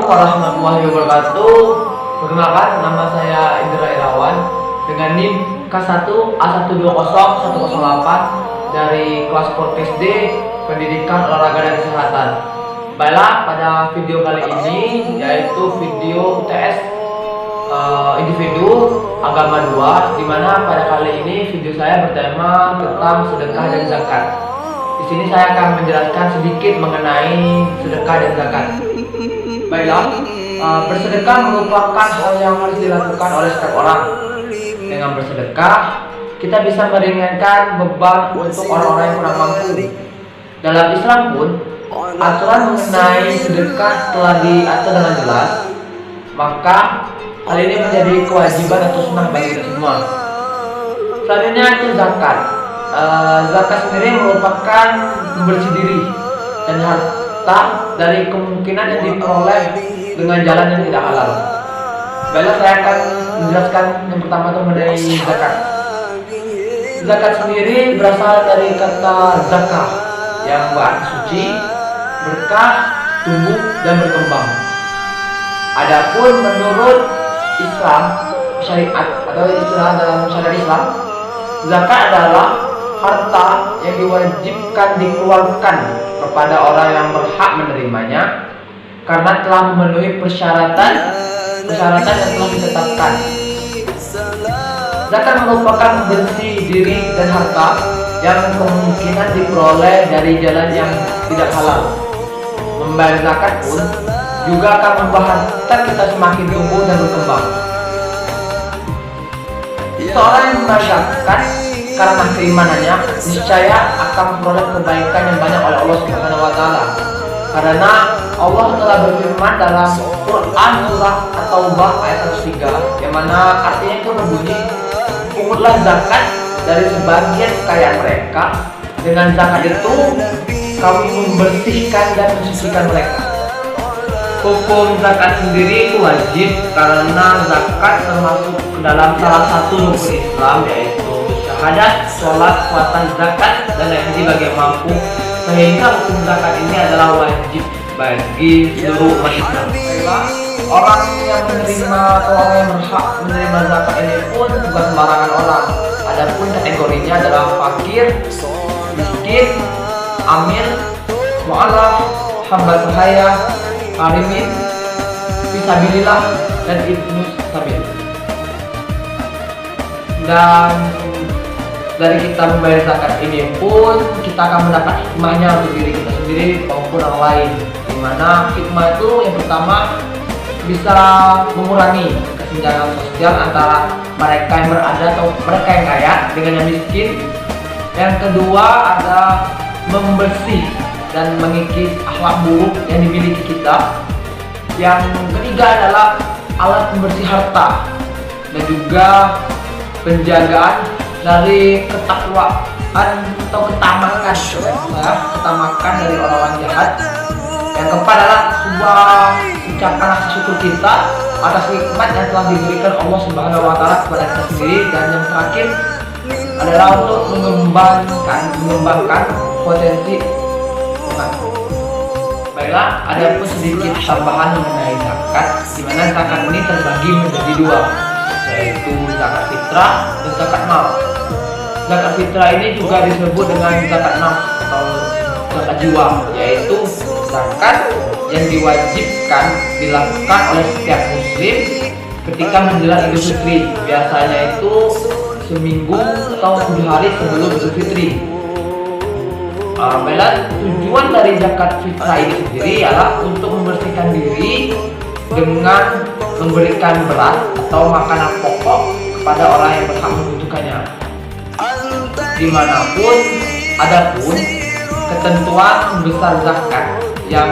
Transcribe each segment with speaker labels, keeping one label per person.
Speaker 1: Assalamualaikum warahmatullahi wabarakatuh. Perkenalkan, nama saya Indra Irawan dengan NIM K1A120108 dari kelas 4 SD Pendidikan Olahraga dan Kesehatan. Baiklah, pada video kali ini yaitu video UTS individu agama 2, di mana pada kali ini video saya bertema tentang sedekah dan zakat. Di sini saya akan menjelaskan sedikit mengenai sedekah dan zakat. Baiklah, bersedekah merupakan hal yang harus dilakukan oleh setiap orang. Dengan bersedekah, kita bisa meringankan beban untuk orang-orang yang kurang mampu. Dalam Islam pun, aturan mengenai sedekah telah diatur dengan jelas. Maka hal ini menjadi kewajiban atau sunnah bagi kita semua. Selanjutnya itu zakat. Zakat sendiri merupakan membersih diri dan harta dari kemungkinan yang diperoleh dengan jalan yang tidak halal. Baiklah, saya akan menjelaskan yang pertama itu mengenai zakat. Zakat sendiri berasal dari kata zakah yang berarti suci, berkah, tumbuh dan berkembang. Adapun menurut Islam, syariat atau istilah dalam syariat Islam, zakat adalah harta yang diwajibkan dikeluarkan kepada orang yang berhak menerimanya karena telah memenuhi persyaratan yang telah ditetapkan. Zakat merupakan bersih diri dan harta yang kemungkinan diperoleh dari jalan yang tidak halal. Membayar zakat pun juga akan membuat harta kita semakin tumbuh dan berkembang. Seorang yang membayar zakat karena keimanannya niscaya akan memperoleh kebaikan yang banyak oleh Allah Subhanahu wa Ta'ala. Karena Allah telah berfirman dalam Quran surah At-Taubah ayat 103, yang mana artinya itu berbunyi, "Pungutlah zakat dari sebagian kekayaan mereka. Dengan zakat itu kamu membersihkan dan mensucikan mereka." Hukum zakat sendiri itu wajib karena zakat termasuk ke dalam salah satu rukun Islam, yaitu syahadat, sholat, puasa, zakat, dan haji bagi yang mampu, sehingga hukum zakat ini adalah wajib bagi seluruh umat Islam. Orang yang menerima atau orang yang berhak menerima zakat ini pun bukan sembarangan orang. Adapun kategorinya adalah fakir, miskin, amil, mu'alaf, hamba sahaya, harimin, fisabilillah, dan ibnu sabil. Dan dari kita membayar zakat ini pun kita akan mendapat hikmahnya untuk diri kita sendiri maupun orang lain, dimana hikmah itu yang pertama bisa mengurangi kesenjangan sosial antara mereka yang berada atau mereka yang kaya dengan yang miskin. Yang kedua ada membersih dan mengikis akhlak buruk yang dimiliki kita. Yang ketiga adalah alat pembersih harta dan juga penjagaan dari ketakwaan atau ketamakan dari orang-orang jahat. Yang keempat adalah sebuah ucapan rasa syukur kita atas nikmat yang telah diberikan Allah Subhanahu wa Ta'ala kepada kita sendiri. Dan yang terakhir adalah untuk mengembangkan potensi. Baiklah, ada pun sedikit tambahan mengenai zakat, di mana zakat ini terbagi menjadi dua, yaitu zakat fitrah dan zakat mal. Zakat fitrah ini juga disebut dengan zakat nafs atau zakat jiwa, yaitu zakat yang diwajibkan dilakukan oleh setiap muslim ketika menjelang Idul Fitri. Biasanya itu seminggu atau 7 hari sebelum Idul Fitri. Baiklah, tujuan dari zakat fitrah ini sendiri adalah untuk membersihkan diri dengan memberikan beras atau makanan pokok kepada orang yang berhak membutuhkannya. Dimanapun, adapun ketentuan besar zakat yang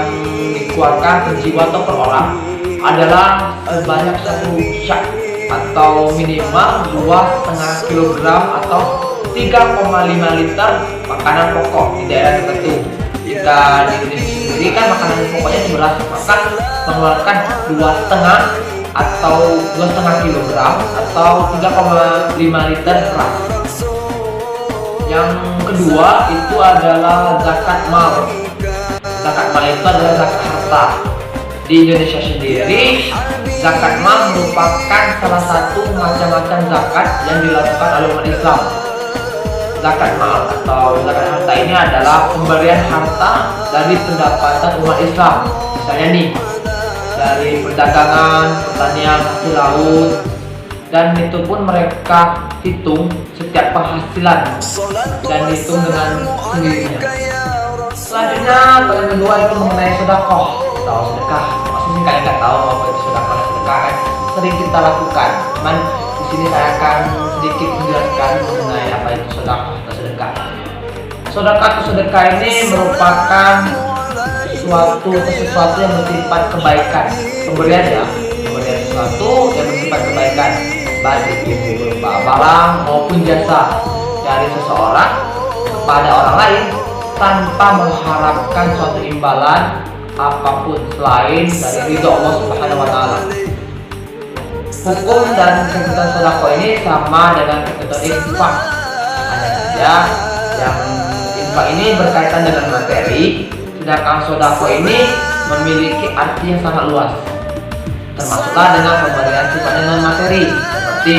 Speaker 1: dikeluarkan per jiwa atau per orang adalah sebanyak 1 syak atau minimal 2,5 kilogram atau 3,5 liter makanan pokok di daerah tertentu. Jika di Indonesia sendiri kan makanan pokoknya beras, maka mengeluarkan 2,5 atau 2,5 kilogram atau 3,5 liter beras. Yang kedua itu adalah zakat mal. Zakat mal itu adalah zakat harta. Di Indonesia sendiri, zakat mal merupakan salah satu macam-macam zakat yang dilakukan oleh umat Islam. Zakat mal atau zakat harta ini adalah pemberian harta dari pendapatan umat Islam. Misalnya nih, dari perdagangan, pertanian, hasil laut, dan itu pun mereka hitung setiap penghasilan dan hitung dengan sendirinya. Selanjutnya, poin kedua itu mengenai sedekah atau sedekah. Maksudnya kalian nggak tahu apa itu sedekah dan sedekah kan sering kita lakukan. Cuman di sini saya akan sedikit menjelaskan mengenai apa itu sedekah atau sedekah. Sedekah atau sedekah ini merupakan sesuatu yang bersifat kebaikan. Pemberian ya, pemberian sesuatu yang bersifat kebaikan, baik itu berupa barang maupun jasa dari seseorang kepada orang lain tanpa mengharapkan suatu imbalan apapun selain dari ridho Allah Subhanahu wa Ta'ala. Hukum dan ketentuan sedekah ini sama dengan ketentuan infak. Hanya saja yang infak ini berkaitan dengan materi, sedangkan sedekah ini memiliki arti yang sangat luas. Termasuklah dengan pemberian sifatnya non materi, seperti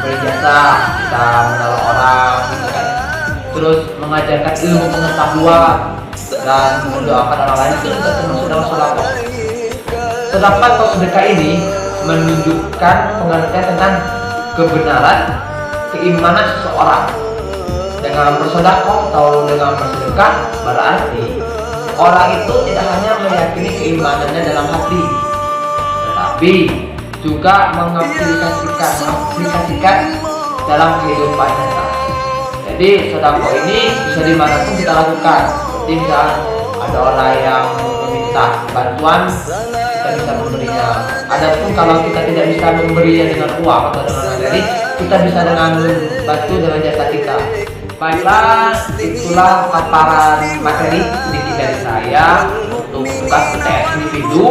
Speaker 1: beri jasa, kita menolong orang, gitu kan. Terus mengajarkan ilmu pengetahuan dan mendoakan orang lain itu juga termasuk dalam sedekah. Sedekah atau sedekah ini menunjukkan pengertian tentang kebenaran keimanan seseorang. Dengan bersedekah atau dengan bersedekah berarti orang itu tidak hanya meyakini keimanannya dalam hati, tetapi juga mengaplikasikan dalam kehidupan nyata. Jadi sedekah ini bisa dimanapun kita lakukan. Seperti misalnya ada orang yang meminta bantuan, kita bisa memberinya. Adapun kalau kita tidak bisa memberinya dengan uang atau dengan materi, kita bisa dengan membantu dengan jasa kita. Baiklah, itulah paparan materi sedikit dari saya untuk tugas PTS individu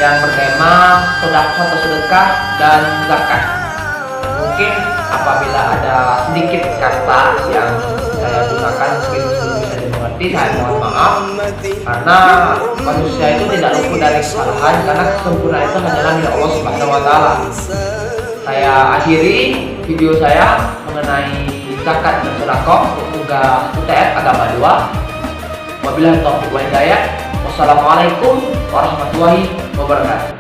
Speaker 1: yang bertema sedekah atau sedekah dan zakat. Mungkin apabila ada sedikit kata yang saya gunakan mungkin belum bisa dimengerti, saya mohon maaf, karena manusia itu tidak luput dari kesalahan, karena kesempurnaan itu hanyalah milik Allah Subhanahu wa Ta'ala. Saya akhiri video saya mengenai zakat dan sedekah untuk tugas UTS Agama 2. Wabillahi taufiq wal hidayah. Wassalamualaikum warahmatullahi wabarakatuh.